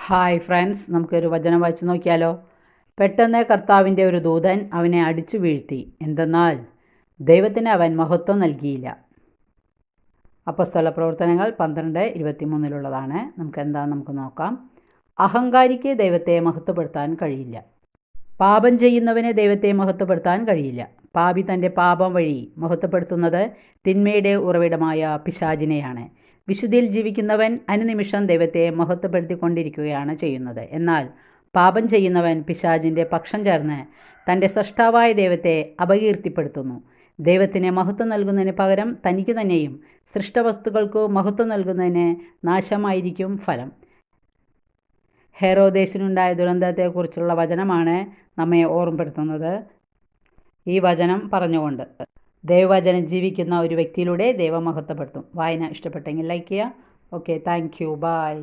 Hi friends, നമുക്കൊരു വചനം വായിച്ചു നോക്കിയാലോ. പെട്ടെന്ന് കർത്താവിൻ്റെ ഒരു ദൂതൻ അവനെ അടിച്ചു വീഴ്ത്തി. എന്തെന്നാൽ ദൈവത്തിന് അവൻ മഹത്വം നൽകിയില്ല. അപ്പോസ്തല പ്രവർത്തനങ്ങൾ 12:23 നമുക്ക് നോക്കാം. അഹങ്കാരിക്ക് ദൈവത്തെ മഹത്വപ്പെടുത്താൻ കഴിയില്ല. പാപം ചെയ്യുന്നവന് ദൈവത്തെ മഹത്വപ്പെടുത്താൻ കഴിയില്ല. പാപി തൻ്റെ പാപം വഴി മഹത്വപ്പെടുത്തുന്നത് തിന്മയുടെ ഉറവിടമായ പിശാചിനെയാണ്. വിശുദ്ധിയിൽ ജീവിക്കുന്നവൻ അനുനിമിഷം ദൈവത്തെ മഹത്വപ്പെടുത്തിക്കൊണ്ടിരിക്കുകയാണ് ചെയ്യുന്നത്. എന്നാൽ പാപം ചെയ്യുന്നവൻ പിശാചിൻ്റെ പക്ഷം ചേർന്ന് തൻ്റെ സ്രഷ്ടാവായ ദൈവത്തെ അപകീർത്തിപ്പെടുത്തുന്നു. ദൈവത്തിന് മഹത്വം നൽകുന്നതിന് പകരം തനിക്ക് തന്നെയും സൃഷ്ടവസ്തുക്കൾക്ക് മഹത്വം നൽകുന്നതിന് നാശമായിരിക്കും ഫലം. ഹെരോദേസിനുണ്ടായ ദുരന്തത്തെക്കുറിച്ചുള്ള വചനമാണ് നമ്മെ ഓർമ്മപ്പെടുത്തുന്നത്. ഈ വചനം പറഞ്ഞുകൊണ്ട് ദൈവവചനം ജീവിക്കുന്ന ഒരു വ്യക്തിയിലൂടെ ദൈവം മഹത്വപ്പെടുത്തും. വായന ഇഷ്ടപ്പെട്ടെങ്കിൽ ലൈക്ക് ചെയ്യുക. Okay, thank you, by.